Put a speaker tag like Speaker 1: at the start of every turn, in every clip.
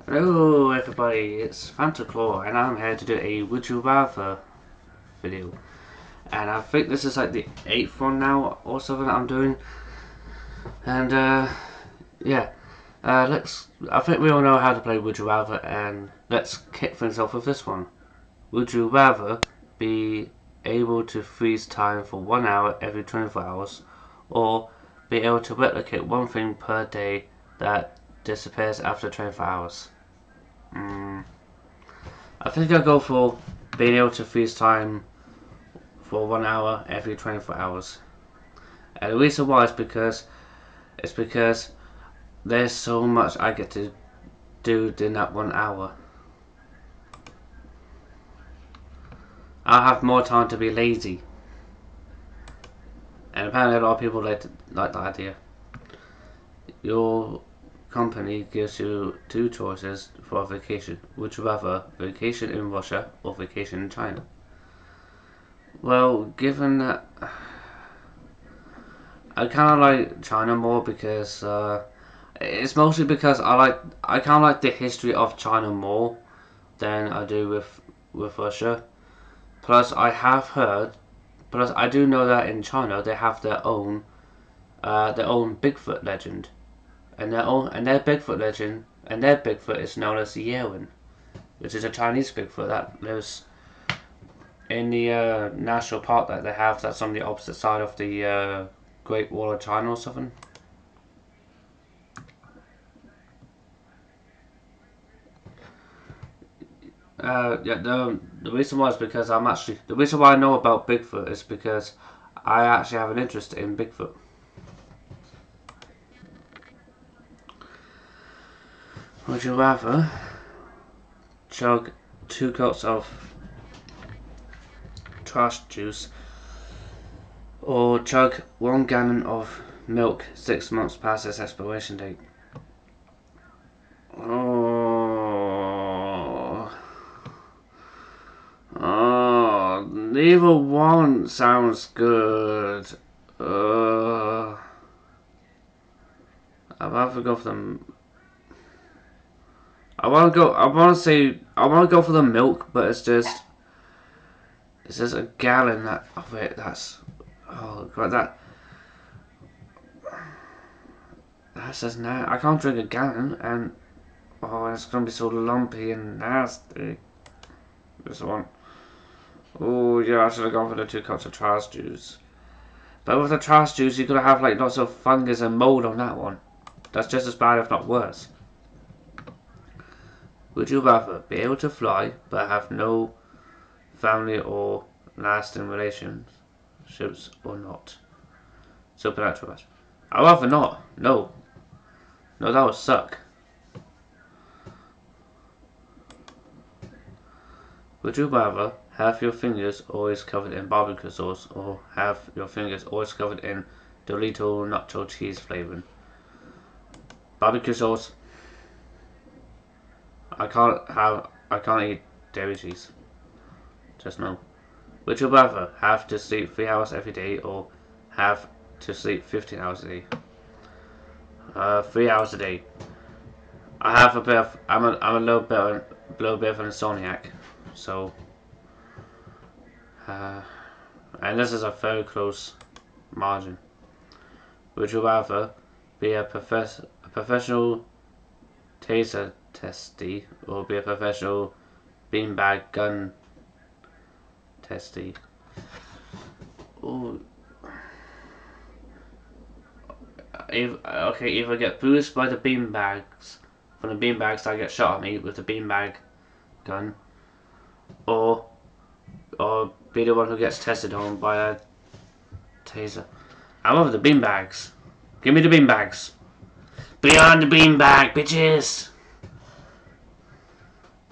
Speaker 1: Hello everybody, it's Fantaclaw and I'm here to do a Would You Rather video. And I think this is like the 8th one now or something that I'm doing. And yeah, I think we all know how to play Would You Rather, and let's kick things off with this one. Would you rather be able to freeze time for 1 hour every 24 hours, or be able to replicate one thing per day that disappears after 24 hours? I think I'll go for being able to freeze time for 1 hour every 24 hours. And the reason why is because there's so much I get to do in that 1 hour. I'll have more time to be lazy. And apparently a lot of people like the idea. Your company gives you two choices for a vacation. Would you rather vacation in Russia or vacation in China? Well, given that I kind of like China more because it's mostly because I kind of like the history of China more than I do with Russia. Plus, I do know that in China they have their own Bigfoot legend, and their Bigfoot legend and their Bigfoot is known as the Yewin, which is a Chinese Bigfoot that lives in the national park that they have. That's on the opposite side of the Great Wall of China or something. Yeah, the reason why is because the reason why I know about Bigfoot is because I actually have an interest in Bigfoot. Would you rather chug 2 cups of trash juice or chug 1 gallon of milk 6 months past its expiration date? Neither one sounds good. I'd rather go for them. I want to go for the milk, but it's just a gallon of it. That's, oh god, that's just nasty. I can't drink a gallon, and oh, it's gonna be so lumpy and nasty. This one. Oh yeah, I should have gone for the 2 cups of trash juice. But with the trash juice, you're gonna have like lots of fungus and mold on that one. That's just as bad, if not worse. Would you rather be able to fly but have no family or lasting relationships, or not? Supernatural match. I'd rather not. No. No, that would suck. Would you rather have your fingers always covered in barbecue sauce, or have your fingers always covered in Dorito nacho cheese flavoring? Barbecue sauce. I can't eat dairy cheese. Just no. Would you rather have to sleep 3 hours every day, or have to sleep 15 hours a day? 3 hours a day. I have a bit of, I'm a little bit of an insomniac, so and this is a very close margin. Would you rather be a professional taser testee, or be a professional beanbag gun testee? Ooh. Okay, either get bruised by the beanbags from the beanbags that get shot at me with the beanbag gun, or be the one who gets tested on by a taser. I love the beanbags. Give me the beanbags. Beyond the beanbag, bitches!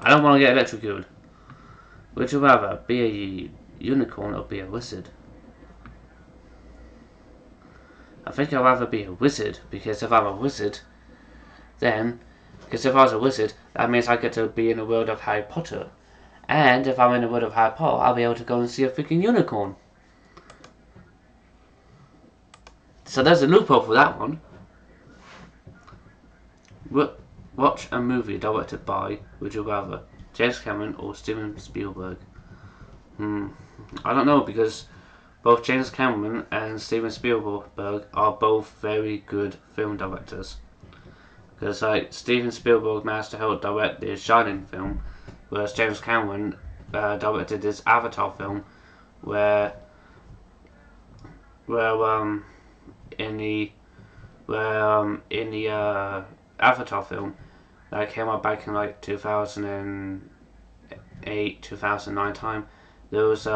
Speaker 1: I don't want to get electrocuted. Would you rather be a unicorn or be a wizard? I think I'd rather be a wizard, because if I'm a wizard, because if I was a wizard, that means I get to be in the world of Harry Potter. And if I'm in the world of Harry Potter, I'll be able to go and see a freaking unicorn. So there's a loophole for that one. Watch a movie directed by, would you rather, James Cameron or Steven Spielberg? I don't know, because both James Cameron and Steven Spielberg are both very good film directors. Because like Steven Spielberg managed to help direct the Shining film, whereas James Cameron directed his Avatar film, where in the Avatar film that came out back in like 2008, 2009 time, there was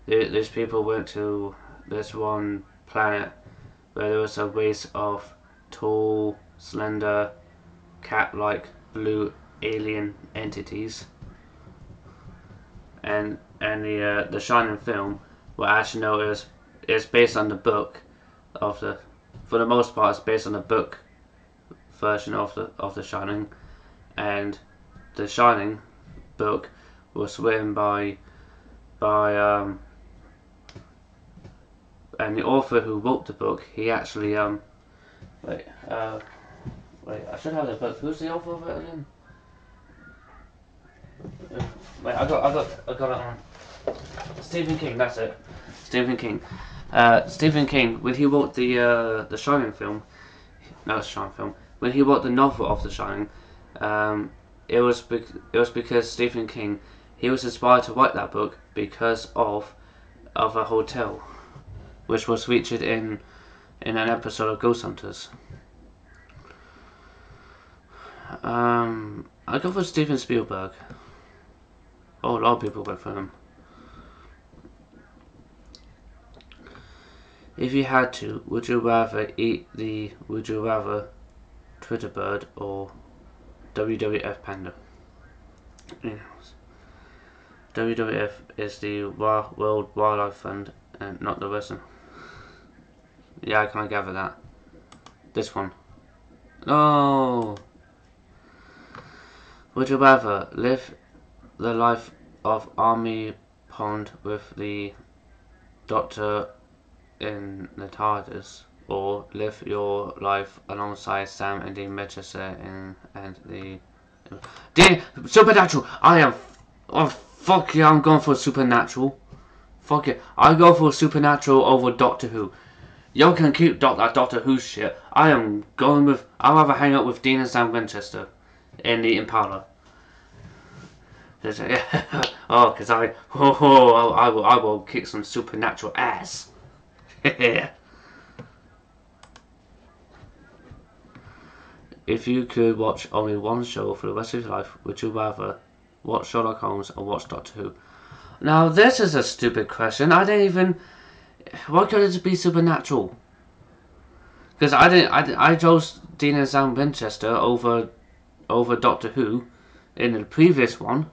Speaker 1: these people went to this one planet where there was a race of tall, slender, cat-like blue alien entities, and the Shining film, well, actually no, it's based on the book of the, for the most part, it's based on the book version of the Shining, and the Shining book was written by and the author who wrote the book, he actually wait I should have the book. Who's the author of it again? Wait, I got it on. Stephen King. That's it. Stephen King. Stephen King, when he wrote the Shining film, no, it's Shining film. When he wrote the novel of The Shining, it was because Stephen King, he was inspired to write that book because of a hotel, which was featured in an episode of Ghost Hunters. I go for Steven Spielberg. Oh, a lot of people went for him. If you had to, would you rather eat the Would You Rather Twitter bird or WWF panda? Yes. WWF is the World Wildlife Fund and not the wrestling. Yeah, I can't gather that. This one. No! Would you rather live the life of Army Pond with the Doctor in the TARDIS, or live your life alongside Sam and Dean Manchester and the Supernatural? I am. Oh fuck yeah! I'm going for Supernatural. Fuck it! I go for Supernatural over Doctor Who. Y'all can keep that Doctor Who shit. I'd rather hang out with Dean and Sam Winchester in the Impala. Oh, because I will kick some supernatural ass. If you could watch only one show for the rest of your life, would you rather watch Sherlock Holmes or watch Doctor Who? Now this is a stupid question. I didn't even. Why couldn't it be supernatural? Because I chose Dean and Sam Winchester over Doctor Who in the previous one.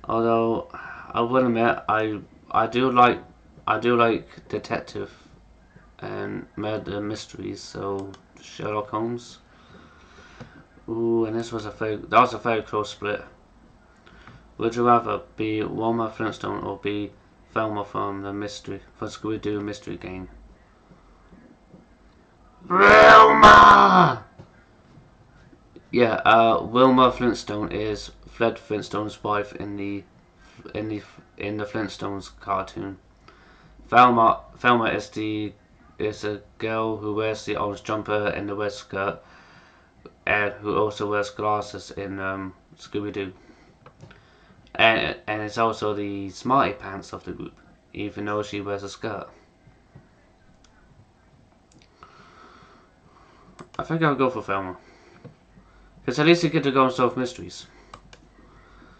Speaker 1: Although I will admit I do like detective and murder mysteries, so Sherlock Holmes. Ooh, and that was a very close split. Would you rather be Wilma Flintstone or be Velma from Scooby-Doo Mystery Game? Velma! Yeah, Wilma Flintstone is Fred Flintstone's wife in the Flintstones cartoon. Velma is a girl who wears the orange jumper and the red skirt, and who also wears glasses in Scooby-Doo. And it's also the smarty pants of the group, even though she wears a skirt. I think I'll go for Velma. Because at least you get to go and solve mysteries.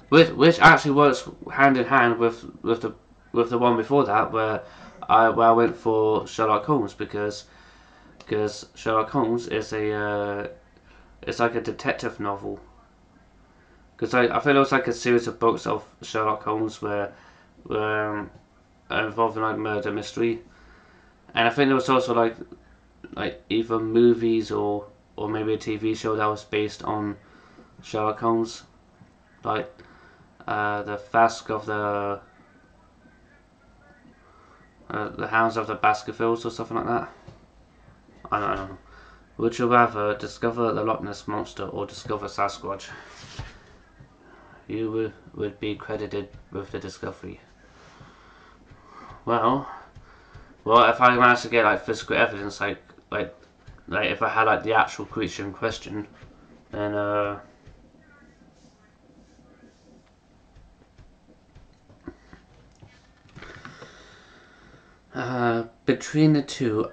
Speaker 1: Which actually works hand in hand with the one before that, where I went for Sherlock Holmes, because Sherlock Holmes is it's like a detective novel. Because I feel it was like a series of books of Sherlock Holmes where involving like murder mystery, and I think there was also like either movies or maybe a TV show that was based on Sherlock Holmes, like the Flask of the Hounds of the Baskervilles or something like that. I don't know. Would you rather discover the Loch Ness Monster or discover Sasquatch? You would be credited with the discovery. Well, if I managed to get like physical evidence, like if I had like the actual creature in question, then between the two,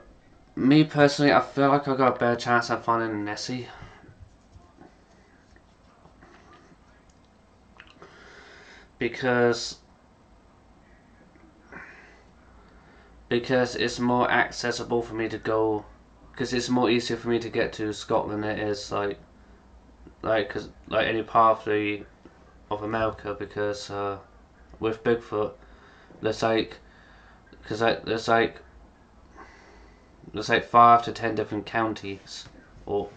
Speaker 1: me personally, I feel like I got a better chance at finding Nessie. Because it's more accessible for me to go, because it's more easier for me to get to Scotland than it is cause like any part of America, because with Bigfoot there's like because like there's like 5 to 10 different counties, or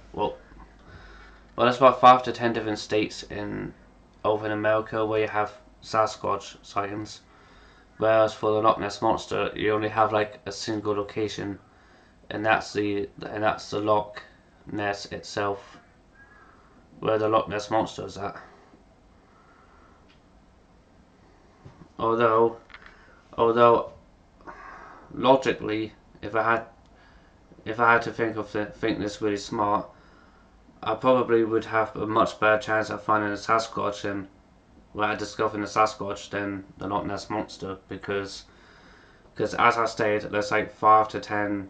Speaker 1: there's about 5 to 10 different states over in America where you have Sasquatch sightings. Whereas for the Loch Ness Monster, you only have like a single location, and that's the Loch Ness itself, where the Loch Ness Monster is at. Although logically, if I had to think this really smart, I probably would have a much better chance of finding a Sasquatch and discovering a Sasquatch than the Loch Ness Monster, because as I stated, there's like 5 to 10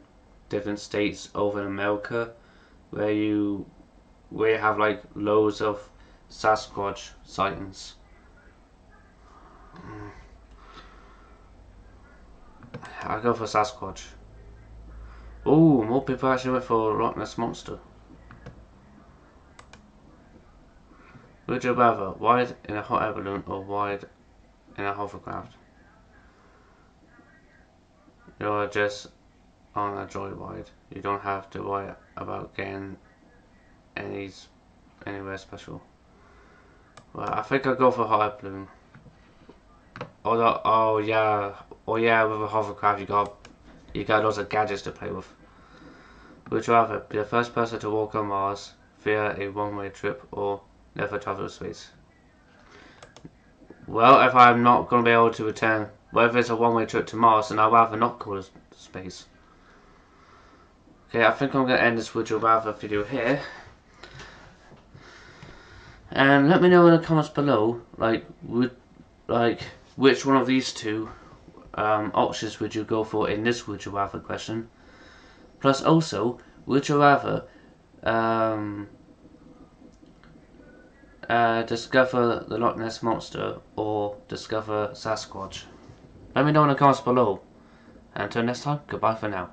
Speaker 1: different states over in America where you have like loads of Sasquatch sightings. I go for Sasquatch. Oh, more people actually went for Loch Ness Monster. Would you rather wide in a hot air balloon or wide in a hovercraft? You're just on a joyride. You don't have to worry about getting anywhere special. Well, I think I'll go for hot air balloon. Although, oh yeah, with a hovercraft you got lots of gadgets to play with. Would you rather be the first person to walk on Mars via a one-way trip or never travel to space? Well, if I'm not going to be able to return, if it's a one-way trip to Mars, then I'd rather not go to space. Okay, I think I'm going to end this Would You Rather video here. And let me know in the comments below, which one of these two options would you go for in this Would You Rather question. Plus also, would you rather discover the Loch Ness Monster or discover Sasquatch? Let me know in the comments below. And until next time, goodbye for now.